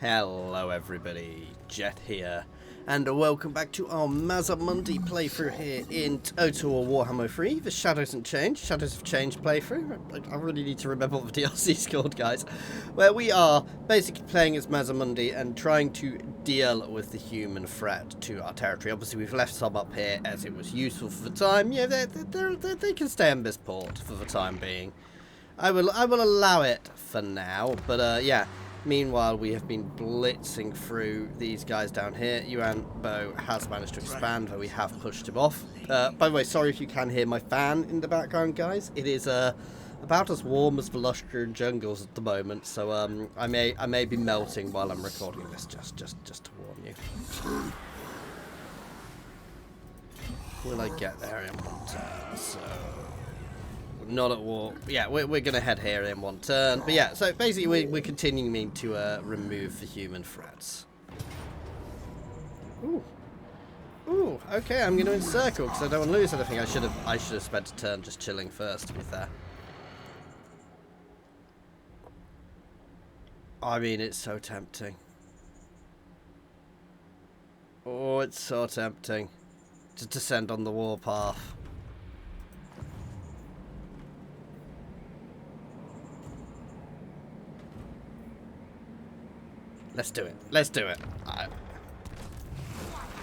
Hello everybody, Jet here, and welcome back to our Mazdamundi playthrough here in Total Warhammer 3, the Shadows of Change playthrough. I really need to remember what the DLC's called, guys. Where we are basically playing as Mazdamundi and trying to deal with the human threat to our territory. Obviously we've left some up here as it was useful for the time. Yeah, they can stay in this port for the time being. I will allow it for now, but yeah. Meanwhile, we have been blitzing through these guys down here. Yuan Bo has managed to expand, though we have pushed him off. By the way, sorry if you can hear my fan in the background, guys. It is about as warm as the Lustria jungles at the moment, so I may be melting while I'm recording this. Just to warn you. Will I get there in one turn? So. Not at war. Yeah, we're going to head here in one turn. But yeah, so basically we're continuing to remove the human threats. Ooh. Ooh, okay, I'm going to encircle because I don't want to lose anything. I should have spent a turn just chilling first, to be fair. I mean, it's so tempting. Oh, it's so tempting to descend on the warpath. Let's do it. Let's do it.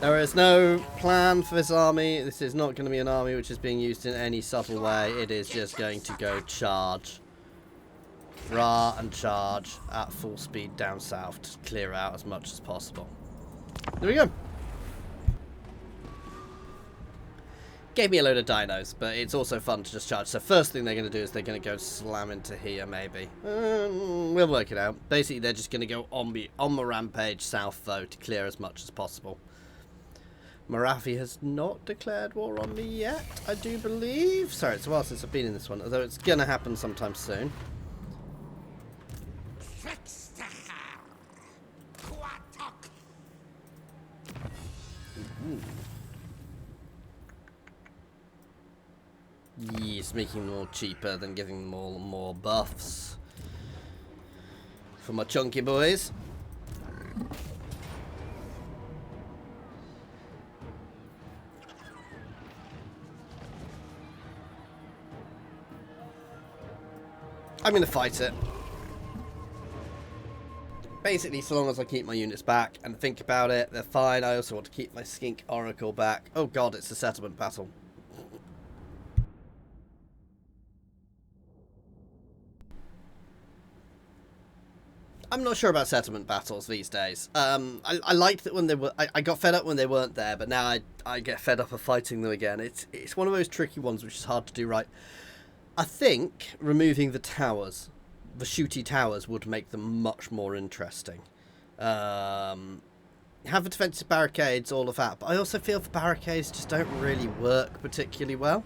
There is no plan for this army. This is not going to be an army which is being used in any subtle way. It is just going to go charge. Rah and charge at full speed down south to clear out as much as possible. There we go. Gave me a load of dinos, but it's also fun to just charge. So first thing they're going to do is they're going to go slam into here, maybe. We'll work it out. Basically, they're just going to go on the rampage south, though, to clear as much as possible. Marathi has not declared war on me yet, I do believe. Sorry, it's a while since I've been in this one, although it's going to happen sometime soon. Ooh. Yes, making them all cheaper than giving them all more buffs. For my chunky boys. I'm going to fight it. Basically, so long as I keep my units back and think about it, they're fine. I also want to keep my Skink Oracle back. Oh god, it's a settlement battle. I'm not sure about settlement battles these days. I liked it when they were. I got fed up when they weren't there, but now I get fed up of fighting them again. It's one of those tricky ones which is hard to do right. I think removing the towers, the shooty towers, would make them much more interesting. Have the defensive barricades, all of that, but I also feel the barricades just don't really work particularly well.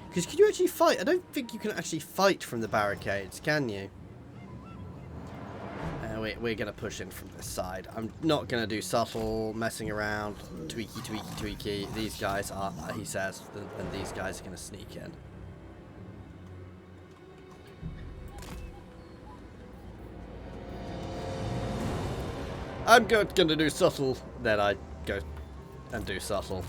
Because can you actually fight? I don't think you can actually fight from the barricades, can you? We're going to push in from this side. I'm not going to do subtle, messing around, tweaky. These guys are, he says, and these guys are going to sneak in. I'm going to do subtle, then I go and do subtle.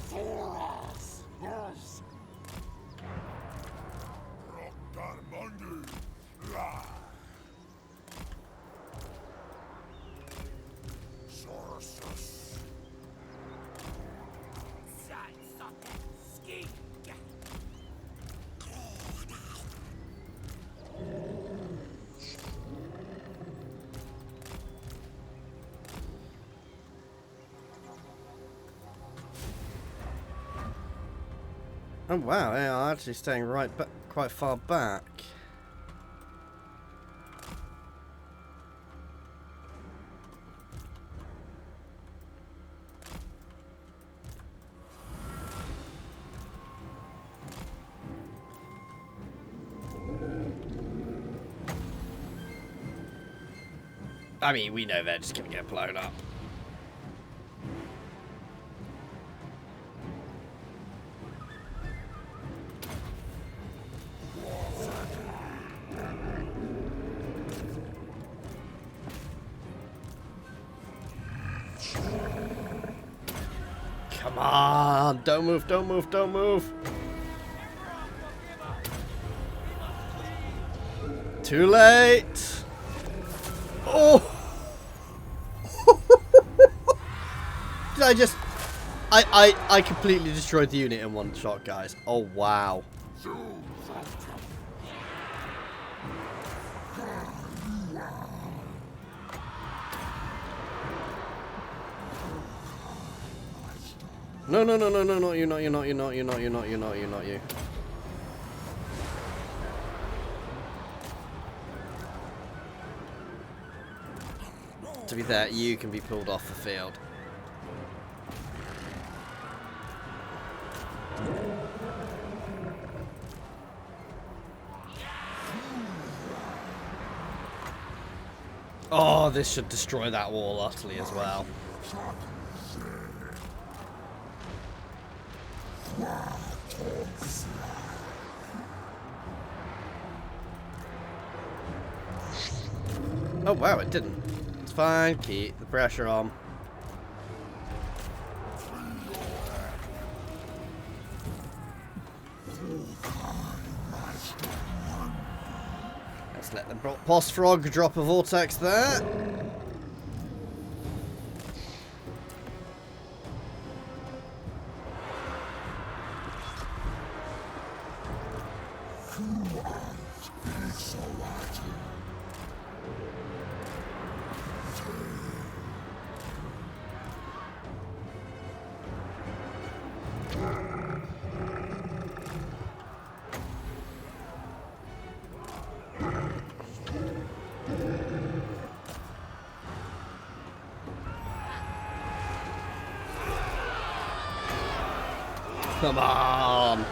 Oh wow, they are actually staying right back, quite far back. I mean, we know they're just going to get blown up. Come on! Don't move, don't move, don't move! Too late! Oh! Did I just... I completely destroyed the unit in one shot, guys. Oh, wow. No, no, no, no, no, no, you're not, you're not, you're not, you're not, you're not, you're not, you're not you. To be fair, you can be pulled off the field. Oh, this should destroy that wall utterly as well. Oh wow, it didn't. It's fine, keep the pressure on. Let's let the boss frog drop a vortex there. Come on!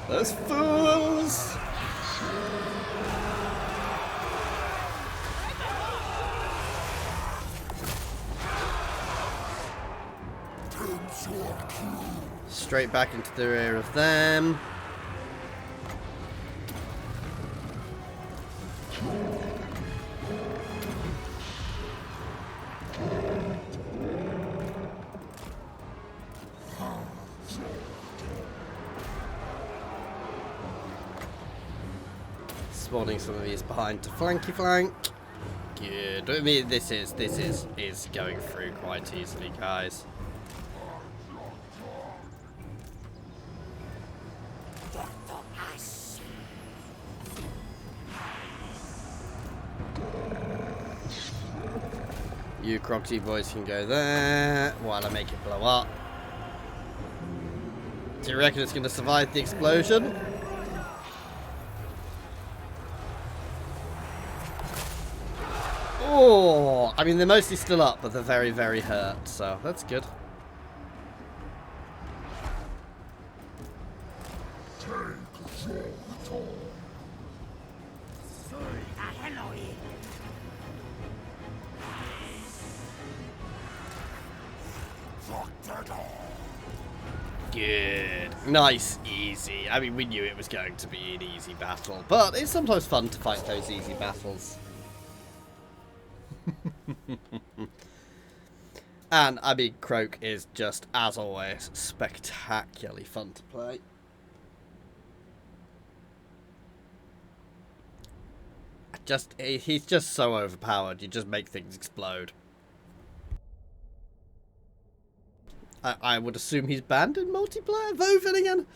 Those fools! Straight back into the rear of them. Spawning some of these behind to flanky flank. Good. I mean, this is going through quite easily, guys. You Croxy boys can go there while I make it blow up. Do you reckon it's going to survive the explosion? Oh, I mean, they're mostly still up, but they're very, very hurt, so that's good. Good. Nice, easy. I mean, we knew it was going to be an easy battle, but it's sometimes fun to fight those easy battles. And, I mean, Croak is just, as always, spectacularly fun to play. He's just so overpowered, you just make things explode. I would assume he's banned in multiplayer? Voven again?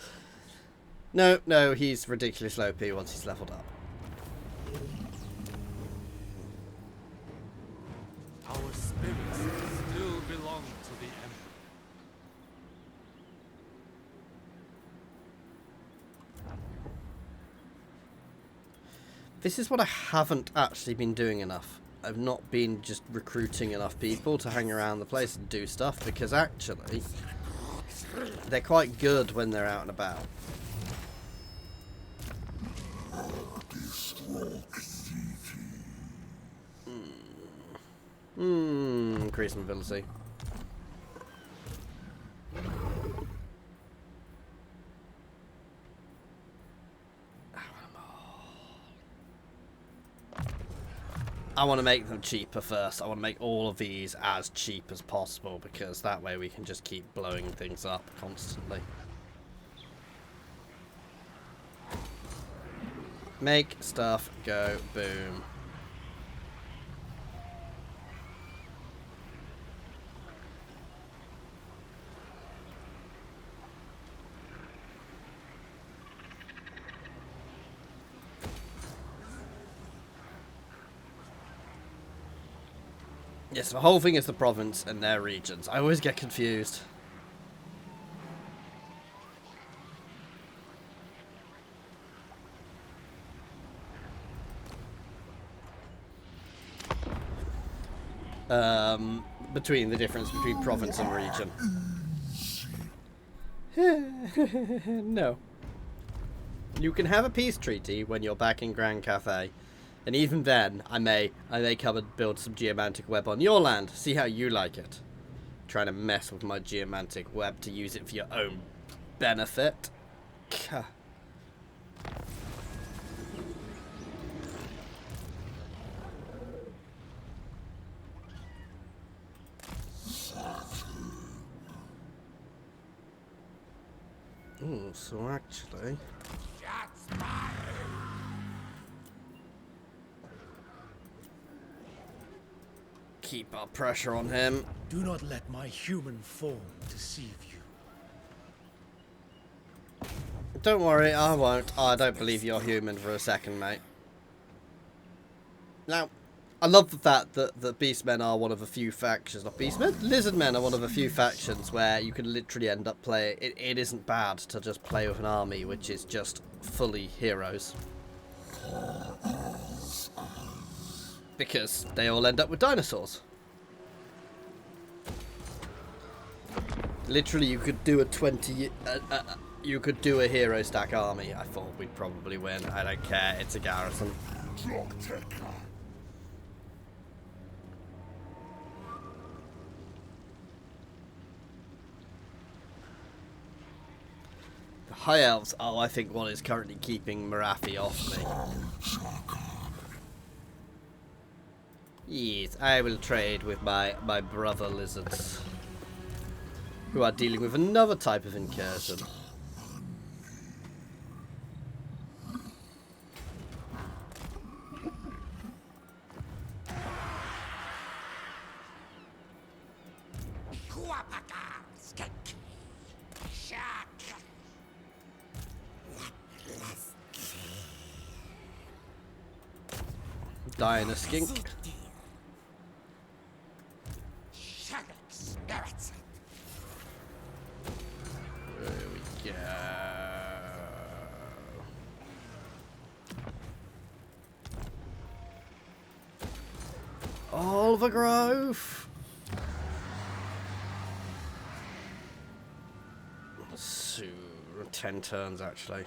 No, he's ridiculously OP once he's leveled up. Our spirits still belong to the Emperor. This is what I haven't actually been doing enough. I've not been just recruiting enough people to hang around the place and do stuff, because actually they're quite good when they're out and about. Increase mobility. I want to make them cheaper first. I want to make all of these as cheap as possible, because that way we can just keep blowing things up constantly. Make stuff go boom. Yes, the whole thing is the province and their regions. I always get confused. Between the difference between province and region. No. You can have a peace treaty when you're back in Grand Cathay. And even then, I may come and build some geomantic web on your land. See how you like it. Trying to mess with my geomantic web to use it for your own benefit. Ooh, so actually... keep our pressure on him. Do not let my human form deceive you. Don't worry, I won't. I don't believe you're human for a second, mate. Now, I love the fact that the Beastmen are one of a few factions. Not Beastmen? Lizardmen are one of a few factions where you can literally end up playing... It isn't bad to just play with an army which is just fully heroes. Because they all end up with dinosaurs. Literally, you could do a you could do a hero stack army. I thought we'd probably win. I don't care. It's a garrison. The High Elves are, I think, what is currently keeping Marathi off me. Yes, I will trade with my brother lizards, who are dealing with another type of incursion. Die in a skink. There we go. All the growth. So, 10 turns actually.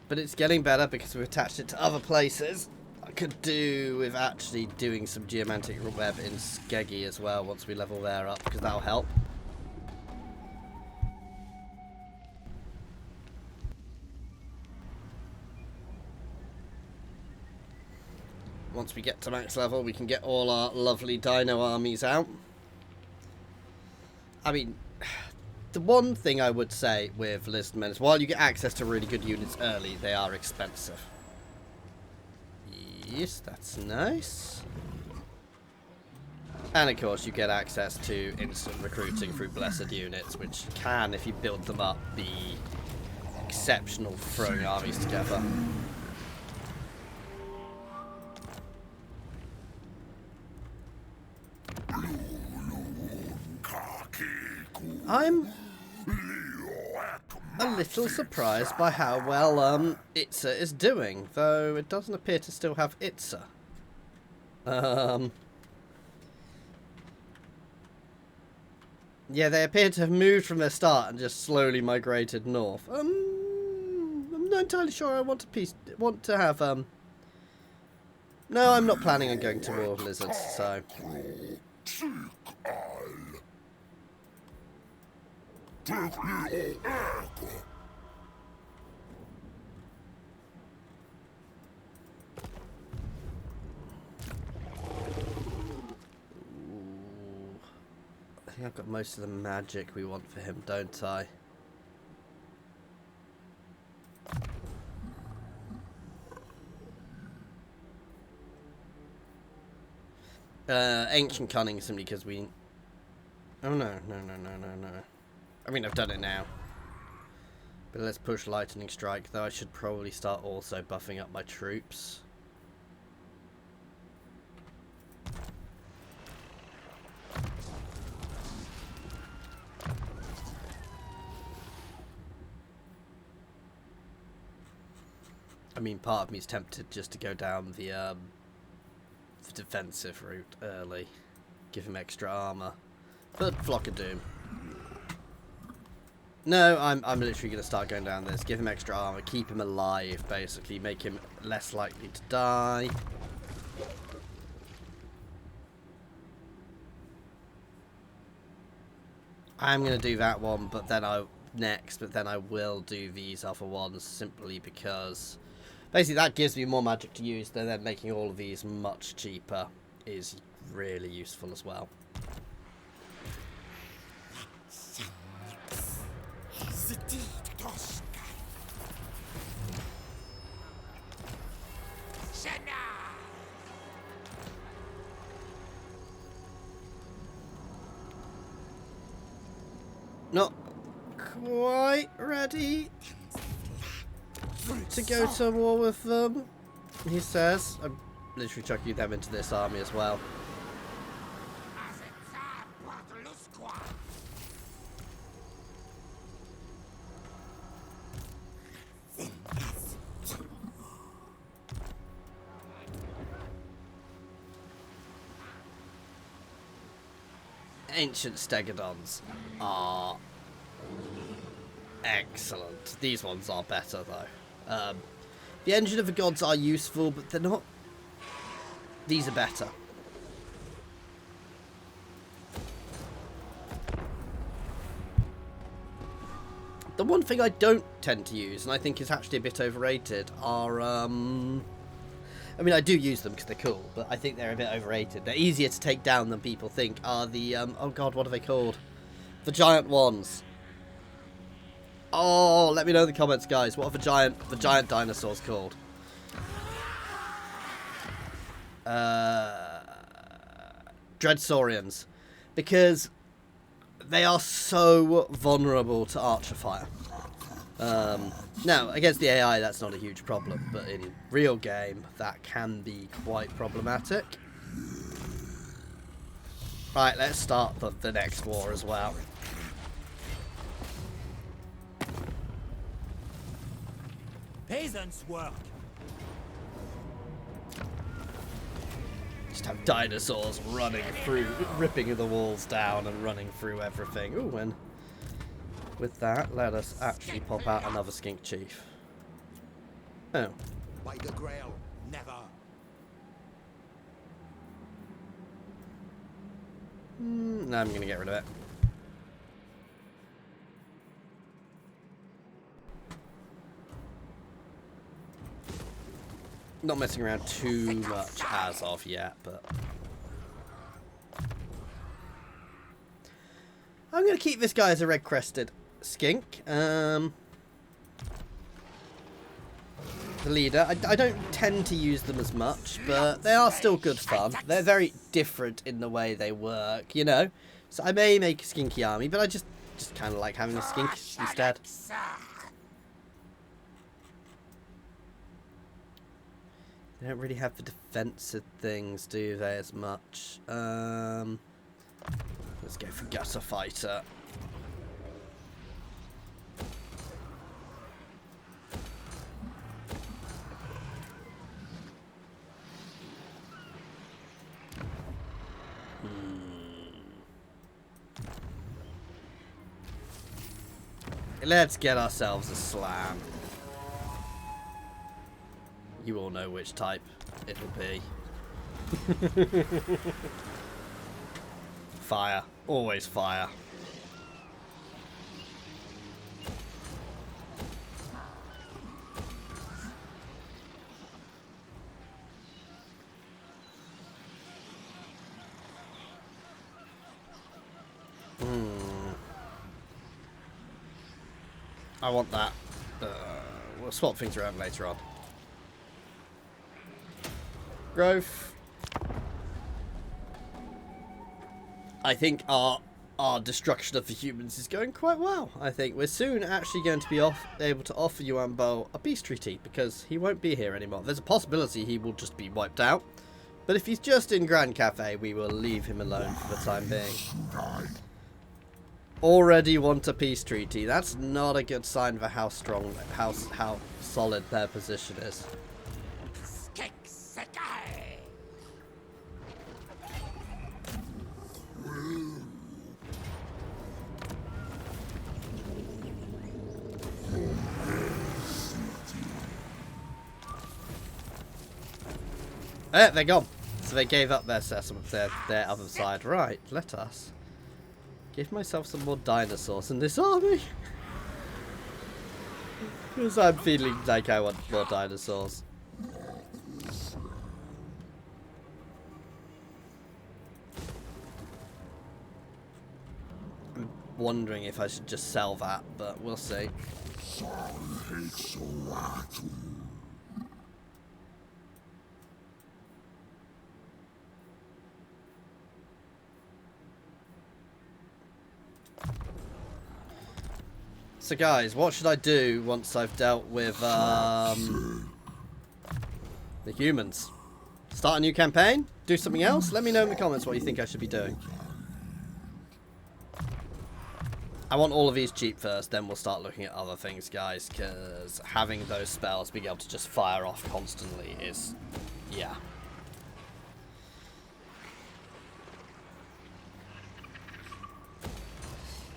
But it's getting better because we've attached it to other places. I could do with actually doing some geomantic web in Skeggy as well once we level there up, because that'll help. Once we get to max level, we can get all our lovely dino armies out. I mean, the one thing I would say with Lizardmen is while you get access to really good units early, they are expensive. Yes, that's nice. And of course you get access to instant recruiting through blessed units, which can, if you build them up, be exceptional for throwing armies together. I'm a little surprised by how well Itza is doing, though it doesn't appear to still have Itza. Yeah, they appear to have moved from their start and just slowly migrated north. I'm not entirely sure I want to have No, I'm not planning on going to war with lizards, so. I've got most of the magic we want for him, don't I? Ancient Cunning simply because we... Oh no. I mean, I've done it now. But let's push Lightning Strike, though I should probably start also buffing up my troops. I mean, part of me is tempted just to go down the defensive route early. Give him extra armor. But Flock of Doom. No, I'm literally going to start going down this. Give him extra armor. Keep him alive, basically. Make him less likely to die. I'm going to do that one, but then I will do these other ones simply because... Basically, that gives me more magic to use, then making all of these much cheaper is really useful as well. Not quite ready to go to war with them, he says. I'm literally chucking them into this army as well. Ancient Stegodons are excellent. These ones are better though. The Engine of the Gods are useful, but they're not... These are better. The one thing I don't tend to use, and I think is actually a bit overrated, are... I mean, I do use them because they're cool, but I think they're a bit overrated. They're easier to take down than people think, are the... oh god, what are they called? The giant ones. Oh, let me know in the comments, guys. What are the giant dinosaurs called? Dreadsaurians. Because they are so vulnerable to archer fire. Now, against the AI, that's not a huge problem, but in real game, that can be quite problematic. Right, let's start the next war as well. Peasants work. Just have dinosaurs running through, ripping the walls down and running through everything. Ooh, and with that, let us actually pop out another skink chief. Oh. By the Grail, never. No, I'm going to get rid of it. Not messing around too much as of yet, but... I'm going to keep this guy as a red-crested skink. The leader. I don't tend to use them as much, but they are still good fun. They're very different in the way they work, you know. So I may make a skinky army, but I just kind of like having a skink instead. They don't really have the defensive things, do they, as much? Let's go for Gutter Fighter. Let's get ourselves a slam. You all know which type it'll be. Fire. Always fire. I want that. We'll swap things around later on. Growth. I think our destruction of the humans is going quite well. I think we're soon actually going to be able to offer Yuan Bo a peace treaty because he won't be here anymore. There's a possibility he will just be wiped out. But if he's just in Grand Cafe, we will leave him alone for the time being. Already want a peace treaty. That's not a good sign for how strong, how solid their position is. They're gone. So they gave up their other side. Right, let us give myself some more dinosaurs in this army. Because I'm feeling like I want more dinosaurs. I'm wondering if I should just sell that, but we'll see. So guys, what should I do once I've dealt with the humans? Start a new campaign? Do something else? Let me know in the comments what you think I should be doing. I want all of these cheap first, then we'll start looking at other things, guys, because having those spells being able to just fire off constantly is, yeah.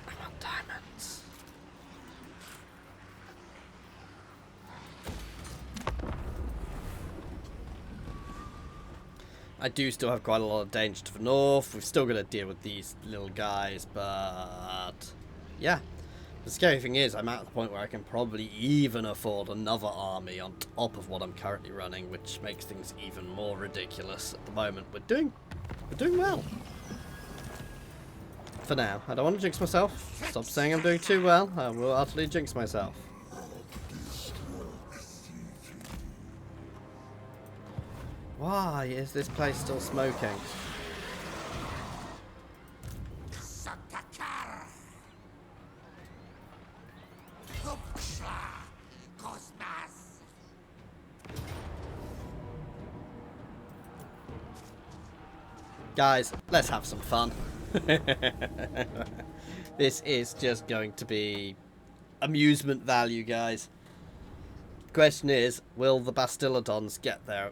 I want diamonds. I do still have quite a lot of danger to the north. We've still got to deal with these little guys, but yeah. The scary thing is I'm at the point where I can probably even afford another army on top of what I'm currently running, which makes things even more ridiculous. At the moment, we're doing well. For now. I don't want to jinx myself. Stop saying I'm doing too well. I will utterly jinx myself. Why is this place still smoking? Guys, let's have some fun. This is just going to be amusement value, guys. Question is, will the Bastillodons get there,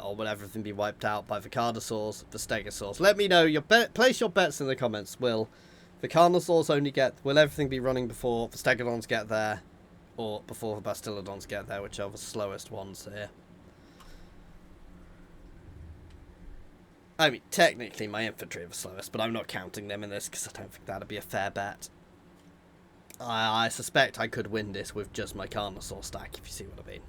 or will everything be wiped out by the Carnosaurs, the Stegosaurs? Let me know. Place your bets in the comments. Will the Carnosaurs will everything be running before the Stegodons get there, or before the Bastillodons get there, which are the slowest ones here? I mean, technically my infantry are the slowest, but I'm not counting them in this because I don't think that'd be a fair bet. I suspect I could win this with just my Carnosaur stack, if you see what I mean.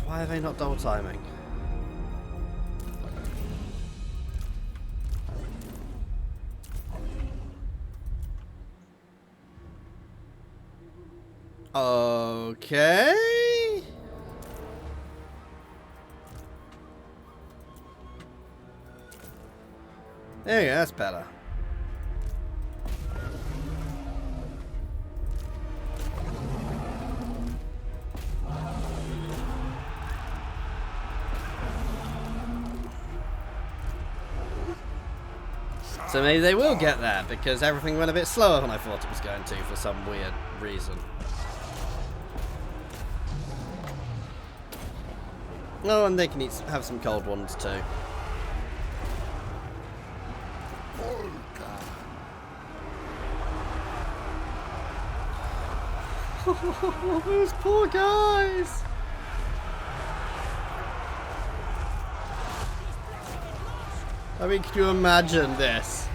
Why are they not double timing? Okay. There you go, that's better. So maybe they will get there, because everything went a bit slower than I thought it was going to for some weird reason. Oh, and they can have some cold ones too. Those poor guys! I mean, can you imagine this?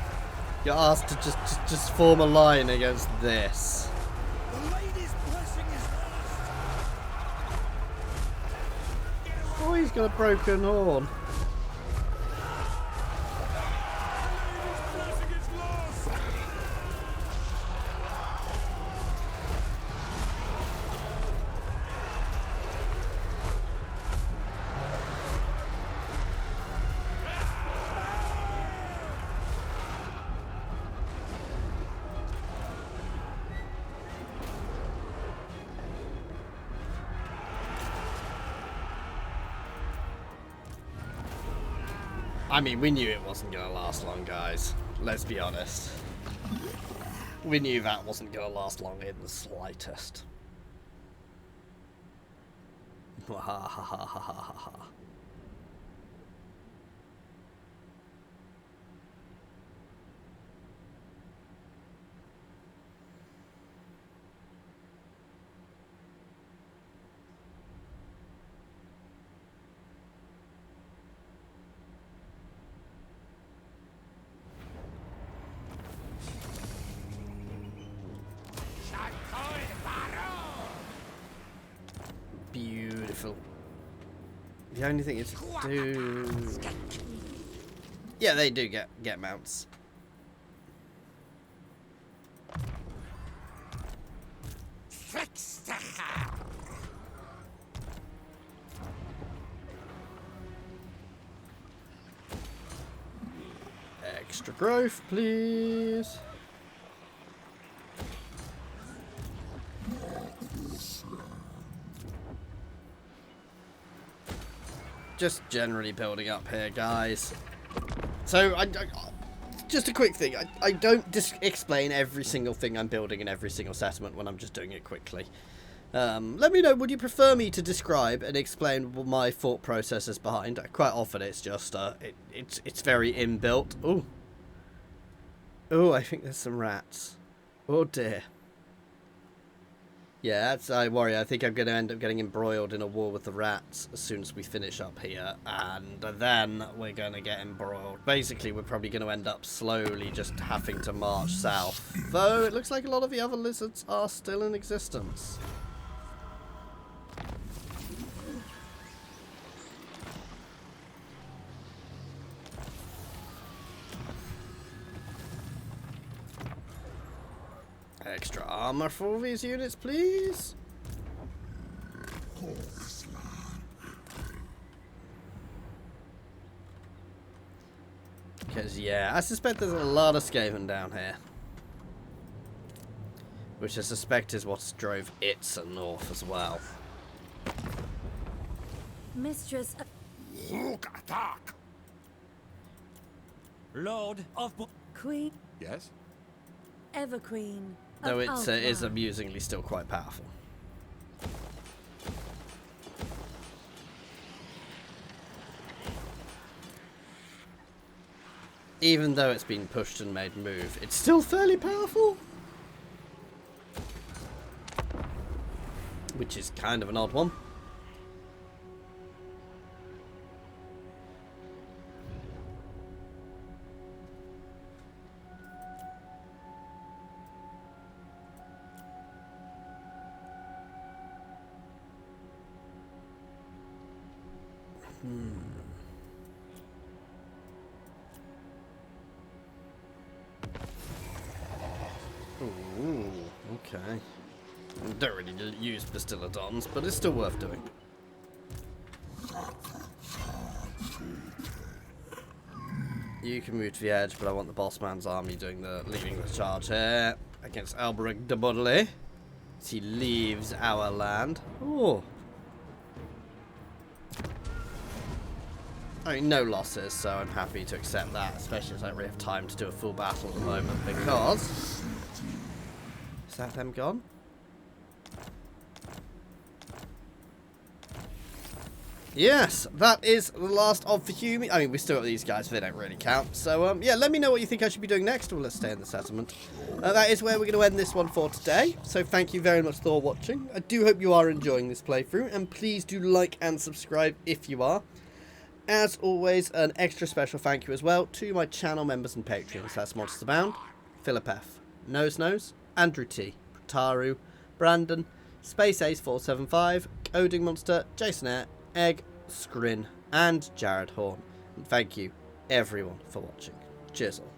You're asked to just form a line against this. Oh, he's got a broken horn. I mean, we knew it wasn't going to last long, guys. Let's be honest. We knew that wasn't going to last long in the slightest. Ha ha ha ha ha ha ha. Beautiful. The only thing is to do... Yeah, they do get mounts. Extra growth, please. Just generally building up here, guys. So, just a quick thing. I don't explain every single thing I'm building in every single settlement when I'm just doing it quickly. Let me know, would you prefer me to describe and explain what my thought process is behind? Quite often it's just, it's very inbuilt. Ooh. Ooh, I think there's some rats. Oh dear. Yeah, I worry. I think I'm going to end up getting embroiled in a war with the rats as soon as we finish up here. And then we're going to get embroiled. Basically, we're probably going to end up slowly just having to march south. Though, it looks like a lot of the other lizards are still in existence. Extra armor for these units, please. Because, yeah, I suspect there's a lot of Skaven down here. Which I suspect is what drove Itza north as well. Mistress... Attack! Lord of... Queen... Yes? Ever Queen... Though it Alpha. is amusingly still quite powerful. Even though it's been pushed and made move, it's still fairly powerful. Which is kind of an odd one. Ooh, okay. Don't really use Bastillodons, but it's still worth doing. You can move to the edge, but I want the boss man's army leading the charge here against Alberic de Baudelaire. As he leaves our land. Oh. I mean, no losses, so I'm happy to accept that, especially as I don't really have time to do a full battle at the moment, because... Is that them gone? Yes, that is the last of the human. I mean, we still got these guys, but they don't really count. So, yeah, let me know what you think I should be doing next. Well, let's stay in the settlement. That is where we're going to end this one for today. So, thank you very much for watching. I do hope you are enjoying this playthrough, and please do like and subscribe if you are. As always, an extra special thank you as well to my channel members and patrons. That's Monster Bound, Philip F, Nose, Andrew T, Taru, Brandon, Space Ace 475, Coding Monster, Jason Air, Egg, Scrin, and Jared Horn. And thank you, everyone, for watching. Cheers all.